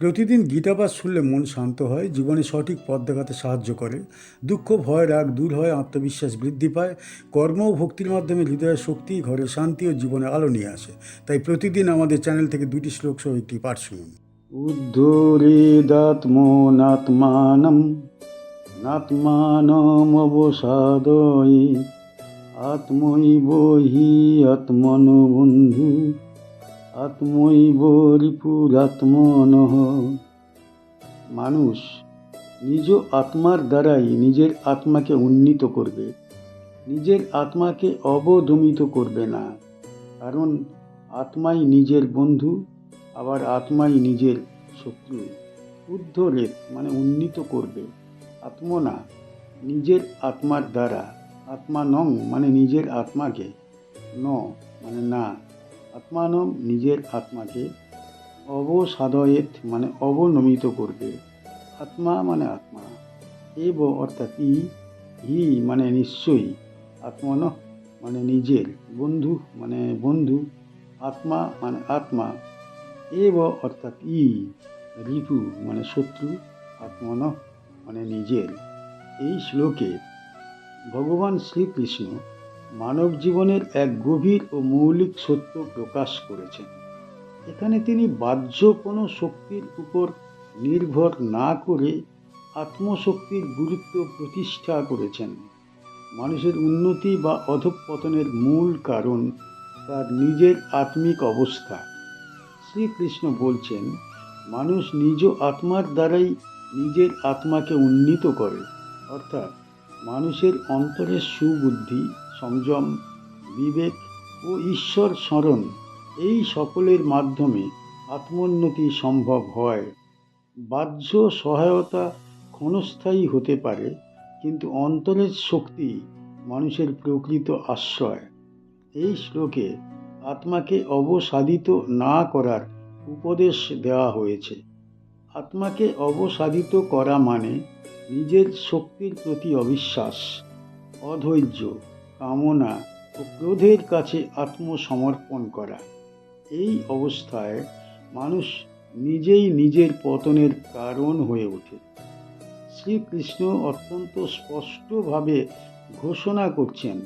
প্রতিদিন গীতাপাঠ শুনলে মন শান্ত হয়, জীবনে সঠিক পথ দেখাতে সাহায্য করে। দুঃখ, ভয়, রাগ দূর হয়, আত্মবিশ্বাস বৃদ্ধি পায়। কর্ম ও ভক্তির মাধ্যমে হৃদয়ের শক্তি, ঘরে শান্তি ও জীবনে আলো নিয়ে আসে। তাই প্রতিদিন আমাদের চ্যানেল থেকে 2টি শ্লোক সহ একটি পাঠ শুনুন। উদ্ধরেদাত্মনাত্মানম নাত্মানমবসাদয়ে আত্মৈব হি আত্মনো বন্ধু আত্মৈব রিপুরাত্মনঃ। মানুষ নিজ আত্মার দ্বারাই নিজের আত্মাকে উন্নীত করবে, নিজের আত্মাকে অবদমিত করবে না। কারণ আত্মাই নিজের বন্ধু, আবার আত্মাই নিজের শত্রু। উদ্ধরেত মানে উন্নীত করবে, আত্মনা নিজের আত্মার দ্বারা, আত্মানং মানে নিজের আত্মাকে, ন মানে না, আত্মানং নিজের আত্মাকে, অবসাদয়েত মানে অবনমিত করবে, আত্মা মানে আত্মা, এব অর্থাৎ হি মানে নিশ্চয়ই, আত্মন মানে নিজের, বন্ধু মানে বন্ধু, আত্মা মানে আত্মা, এব অর্থাৎ রিপু মানে শত্রু, আত্মন মানে নিজের। এই শ্লোকে ভগবান শ্রীকৃষ্ণ মানব জীবনের এক গভীর ও মৌলিক সত্য প্রকাশ করেছেন। এখানে তিনি বাহ্য কোনো শক্তির উপর নির্ভর না করে আত্মশক্তির গুরুত্ব প্রতিষ্ঠা করেছেন। মানুষের উন্নতি বা অধঃপতনের মূল কারণ তার নিজের আত্মিক অবস্থা। শ্রীকৃষ্ণ বলছেন, মানুষ নিজ আত্মার দ্বারাই নিজের আত্মাকে উন্নীত করে, অর্থাৎ মানুষের অন্তরের সুবুদ্ধি, সংযম, বিবেক ও ঈশ্বর স্মরণ, এই সকলের মাধ্যমে আত্মোন্নতি সম্ভব হয়। বাহ্য সহায়তা ক্ষণস্থায়ী হতে পারে, কিন্তু অন্তরের শক্তি মানুষের প্রকৃত আশ্রয়। এই শ্লোকে আত্মাকে অবসাদিত না করার উপদেশ দেওয়া হয়েছে। আত্মাকে অবসাদিত করা মানে নিজের শক্তির প্রতি অবিশ্বাস, অধৈর্য, কামনা ও ক্রোধের কাছে আত্মসমর্পণ করা। এই অবস্থায় মানুষ নিজেই নিজের পতনের কারণ হয়ে ওঠে। শ্রীকৃষ্ণ অত্যন্ত স্পষ্টভাবে ঘোষণা করছেন,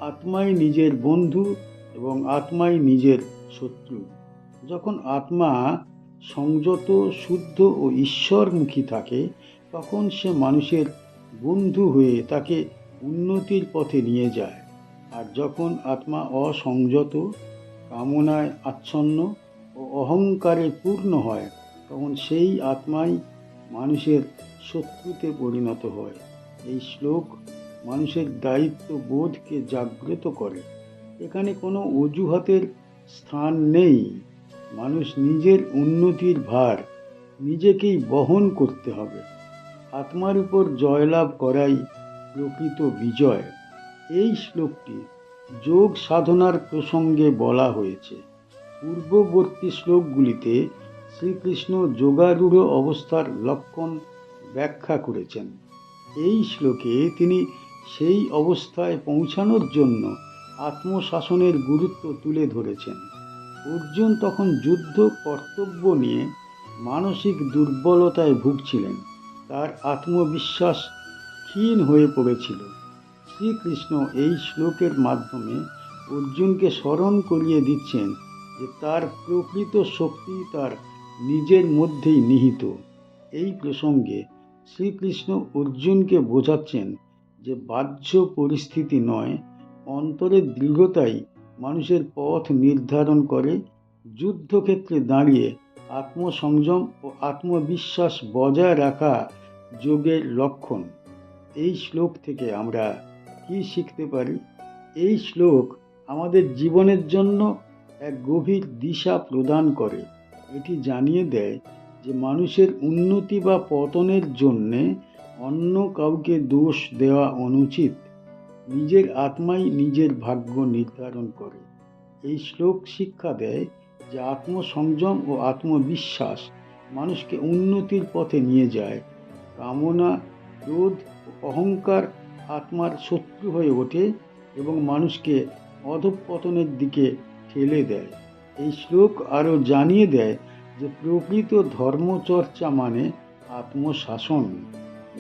আত্মাই নিজের বন্ধু এবং আত্মাই নিজের শত্রু। যখন আত্মা সংযত, শুদ্ধ ও ঈশ্বরমুখী থাকে, তখন সে মানুষের বন্ধু হয়ে তাকে উন্নতির পথে নিয়ে যায়। আর যখন আত্মা অসংযত, কামনায় আচ্ছন্ন ও অহংকারে পূর্ণ হয়, তখন সেই আত্মাই মানুষের শত্রুতে পরিণত হয়। এই শ্লোক মানুষের দায়িত্ব বোধকে জাগ্রত করে। এখানে কোনো অজুহাতের স্থান নেই। মানুষ নিজের উন্নতির ভার নিজেকেই বহন করতে হবে। আত্মার উপর জয়লাভ করাই প্রকৃত বিজয়। এই শ্লোকটি যোগ সাধনার প্রসঙ্গে বলা হয়েছে। পূর্ববর্তী শ্লোকগুলিতে শ্রীকৃষ্ণ যোগারূঢ় অবস্থার লক্ষণ ব্যাখ্যা করেছেন। এই শ্লোকে তিনি সেই অবস্থায় পৌঁছানোর জন্য আত্মশাসনের গুরুত্ব তুলে ধরেছেন। অর্জুন তখন যুদ্ধ কর্তব্য নিয়ে মানসিক দুর্বলতায় ভুগছিলেন, তার আত্মবিশ্বাস ক্ষীণ হয়ে পড়েছিল। শ্রীকৃষ্ণ এই শ্লোকের মাধ্যমে অর্জুনকে স্মরণ করিয়ে দিচ্ছেন যে তার প্রকৃত শক্তি তার নিজের মধ্যেই নিহিত। এই প্রসঙ্গে শ্রীকৃষ্ণ অর্জুনকে বোঝাচ্ছেন যে বাহ্য পরিস্থিতি নয়, অন্তরের দৃঢ়তাই মানুষের পথ নির্ধারণ করে। যুদ্ধক্ষেত্রে দাঁড়িয়ে আত্মসংযম ও আত্মবিশ্বাস বজায় রাখা যোগের লক্ষণ। এই শ্লোক থেকে আমরা কি শিখতে পারি? এই শ্লোক আমাদের জীবনের জন্য এক গভীর দিশা প্রদান করে। এটি জানিয়ে দেয় যে মানুষের উন্নতি বা পতনের জন্যে অন্য কাউকে দোষ দেওয়া অনুচিত। নিজের আত্মাই নিজের ভাগ্য নির্ধারণ করে। এই শ্লোক শিক্ষা দেয় যে আত্মসংযম ও আত্মবিশ্বাস মানুষকে উন্নতির পথে নিয়ে যায়। কামনা, ক্রোধ ও অহংকার আত্মার শত্রু হয়ে ওঠে এবং মানুষকে অধঃপতনের দিকে ঠেলে দেয়। এই শ্লোক আরও জানিয়ে দেয়, যে প্রকৃত ধর্মচর্চা মানে আত্মশাসন।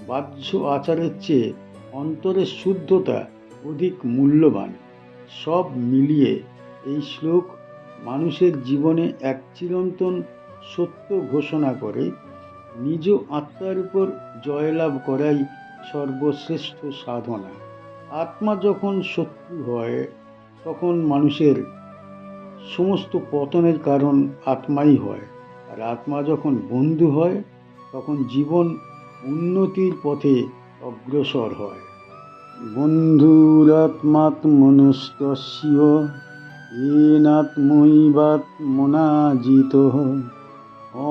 বাহ্য আচারের চেয়ে অন্তরের শুদ্ধতা অধিক মূল্যবান। সব মিলিয়ে এই শ্লোক মানুষের জীবনে এক চিরন্তন সত্য ঘোষণা করে, নিজ আত্মার উপর জয়লাভ করাই সর্বশ্রেষ্ঠ সাধনা। আত্মা যখন শত্রু হয় তখন মানুষের সমস্ত পতনের কারণ আত্মাই হয়, আর আত্মা যখন বন্ধু হয় তখন জীবন উন্নতির পথে অগ্রসর হয়। বন্ধুরাত্মাত্মনস্তস্য येनात्मैवात्मनाजितः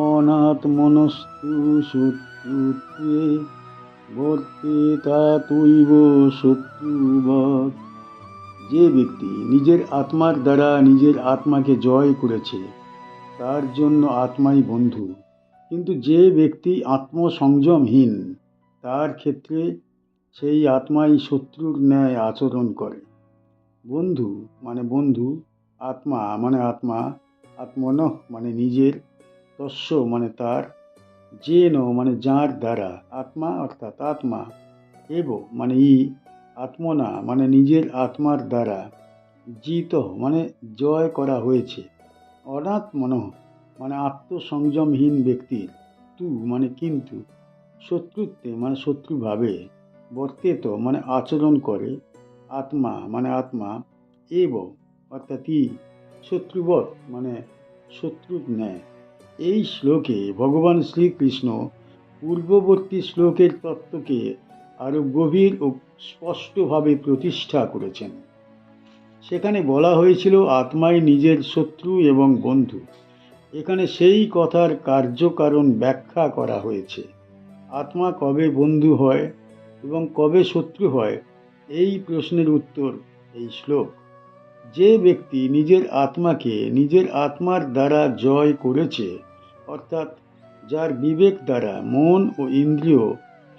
অনাত্মনস্তু শত্রুত্বে বর্তেতাতৈব শত্রুবৎ। যে ব্যক্তি নিজের আত্মার দ্বারা নিজের আত্মাকে জয় করেছে তার জন্য আত্মাই বন্ধু, কিন্তু যে ব্যক্তি আত্মসংযমহীন তার ক্ষেত্রে সেই আত্মাই শত্রুর ন্যায় আচরণ করে। বন্ধু মানে বন্ধু, আত্মা মানে আত্মা, আত্মনঃ মানে নিজের, তস্য মানে তার, যেন মানে যার দ্বারা, আত্মা অর্থাৎ আত্মা, এব মানে আত্মনা মানে নিজের আত্মার দ্বারা, জিত মানে জয় করা হয়েছে, অনাত্মনঃ মানে আত্মসংযমহীন ব্যক্তির, তু মানে কিন্তু, শত্রুত্বে মানে শত্রুভাবে, বর্তেত মানে আচরণ করে, আত্মা মানে আত্মা, এব অর্থাৎ শত্রুবৎ মানে শত্রুর ন্যায়। এই শ্লোকে ভগবান শ্রীকৃষ্ণ পূর্ববর্তী শ্লোকের তত্ত্বকে আরও গভীর ও স্পষ্টভাবে প্রতিষ্ঠা করেছেন। সেখানে বলা হয়েছিল আত্মাই নিজের শত্রু এবং বন্ধু। এখানে সেই কথার কার্যকারণ ব্যাখ্যা করা হয়েছে। আত্মা কবে বন্ধু হয় এবং কবে শত্রু হয়, এই প্রশ্নের উত্তর এই শ্লোক। যে ব্যক্তি নিজের আত্মাকে নিজের আত্মার দ্বারা জয় করেছে, অর্থাৎ যার বিবেক দ্বারা মন ও ইন্দ্রিয়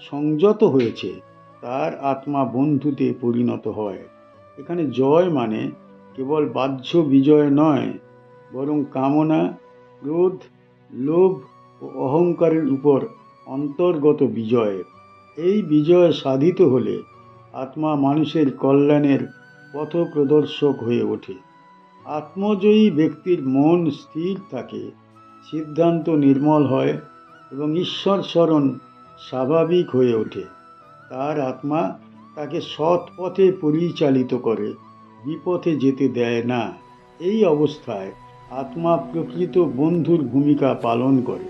সংযত হয়েছে, তার আত্মা বন্ধুতে পরিণত হয়। এখানে জয় মানে কেবল বাহ্য বিজয় নয়, বরং কামনা, ক্রোধ, লোভ ও অহংকারের উপর অন্তর্গত বিজয়। এই বিজয় সাধিত হলে আত্মা মানুষের কল্যাণের পথপ্রদর্শক হয়ে ওঠে। আত্মজয়ী ব্যক্তির মন স্থির থাকে, সিদ্ধান্ত নির্মল হয় এবং ঈশ্বর স্মরণ স্বাভাবিক হয়ে ওঠে। তার আত্মা তাকে সৎ পথে পরিচালিত করে, বিপথে যেতে দেয় না। এই অবস্থায় আত্মা প্রকৃত বন্ধুর ভূমিকা পালন করে।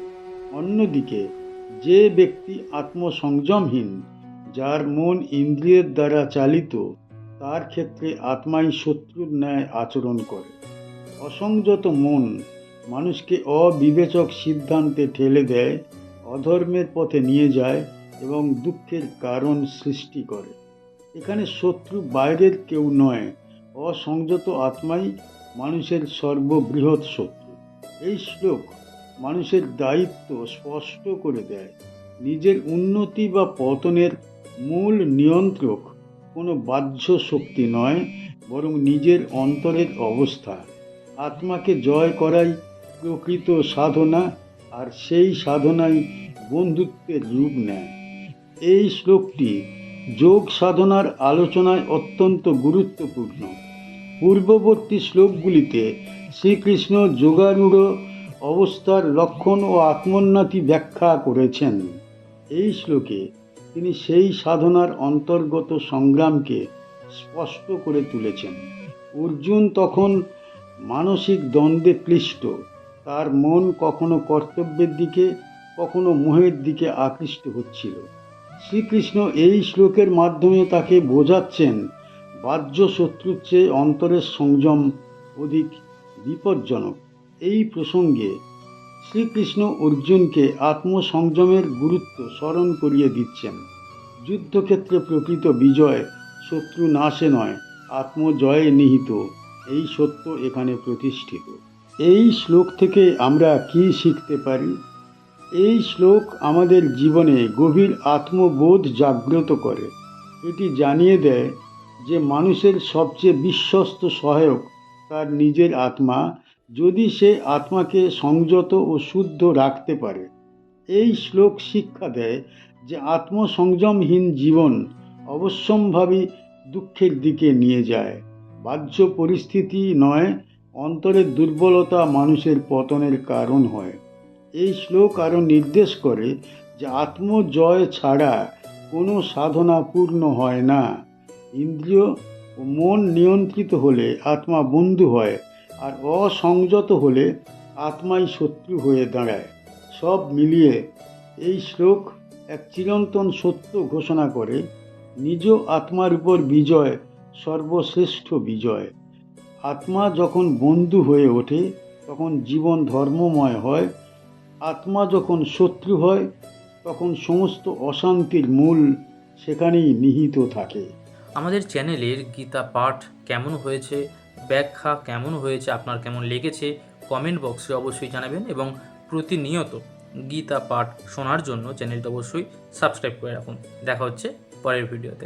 অন্যদিকে যে ব্যক্তি আত্মসংযমহীন, যার মন ইন্দ্রিয়ের দ্বারা চালিত, তার ক্ষেত্রে আত্মাই শত্রুর ন্যায় আচরণ করে। অসংযত মন মানুষকে অবিবেচক সিদ্ধান্তে ঠেলে দেয়, অধর্মের পথে নিয়ে যায় এবং দুঃখের কারণ সৃষ্টি করে। এখানে শত্রু বাইরের কেউ নয়, অসংযত আত্মাই মানুষের সর্ববৃহৎ শত্রু। এই শ্লোক মানুষের দায়িত্ব স্পষ্ট করে দেয়। নিজের উন্নতি বা পতনের মূল নিয়ন্ত্রক কোনো বাহ্য শক্তি নয়, বরং নিজের অন্তরের অবস্থা। আত্মাকে জয় করাই প্রকৃত সাধনা, আর সেই সাধনাই বন্ধুত্বের রূপ নেয়। এই শ্লোকটি যোগ সাধনার আলোচনায় অত্যন্ত গুরুত্বপূর্ণ। পূর্ববর্তী শ্লোকগুলিতে শ্রীকৃষ্ণ যোগারূঢ় অবস্থার লক্ষণ ও আত্মোন্নতি ব্যাখ্যা করেছেন। এই শ্লোকে তিনি সেই সাধনার অন্তর্গত সংগ্রামকে স্পষ্ট করে তুলেছেন। অর্জুন তখন মানসিক দ্বন্দ্বে ক্লিষ্ট। তার মন কখনো কর্তব্যের দিকে, কখনো মোহের দিকে আকৃষ্ট হচ্ছিল। শ্রীকৃষ্ণ এই শ্লোকের মাধ্যমে তাকে বোঝাচ্ছেন বাহ্য শত্রুর চেয়ে অন্তরের সংযম অধিক বিপজ্জনক। এই প্রসঙ্গে শ্রীকৃষ্ণ অর্জুনকে আত্মসংযমের গুরুত্ব স্মরণ করিয়ে দিচ্ছেন। যুদ্ধক্ষেত্রে প্রকৃত বিজয় শত্রু নাশে নয়, আত্মজয়ে নিহিত, এই সত্য এখানে প্রতিষ্ঠিত। এই শ্লোক থেকে আমরা কি শিখতে পারি? এই শ্লোক আমাদের জীবনে গভীর আত্মবোধ জাগ্রত করে। এটি জানিয়ে দেয় যে মানুষের সবচেয়ে বিশ্বস্ত সহায়ক তার নিজের আত্মা, যদি সে আত্মাকে সংযত ও শুদ্ধ রাখতে পারে। এই শ্লোক শিক্ষা দেয় যে আত্মসংযমহীন জীবন অবশ্যম্ভাবী দুঃখের দিকে নিয়ে যায়। বাহ্য পরিস্থিতি নয়, অন্তরের দুর্বলতা মানুষের পতনের কারণ হয়। এই শ্লোক আরও নির্দেশ করে যে আত্মজয় ছাড়া কোনো সাধনা পূর্ণ হয় না। ইন্দ্রিয় ও মন নিয়ন্ত্রিত হলে আত্মা বন্ধু হয়, আর অসংযত হলে আত্মাই শত্রু হয়ে দাঁড়ায়। সব মিলিয়ে এই শ্লোক এক চিরন্তন সত্য ঘোষণা করে, নিজ আত্মার উপর বিজয় সর্বশ্রেষ্ঠ বিজয়। আত্মা যখন বন্ধু হয়ে ওঠে তখন জীবন ধর্মময় হয়। আত্মা যখন শত্রু হয় তখন সমস্ত অশান্তির মূল সেখানেই নিহিত থাকে। আমাদের চ্যানেলের গীতা পাঠ কেমন হয়েছে, ব্যাখ্যা কেমন হয়েছে, আপনার কেমন লেগেছে কমেন্ট বক্সে অবশ্যই জানাবেন, এবং প্রতিনিয়ত গীতা পাঠ শোনার জন্য চ্যানেলটা অবশ্যই সাবস্ক্রাইব করে রাখুন। দেখা হচ্ছে পরের ভিডিওতে।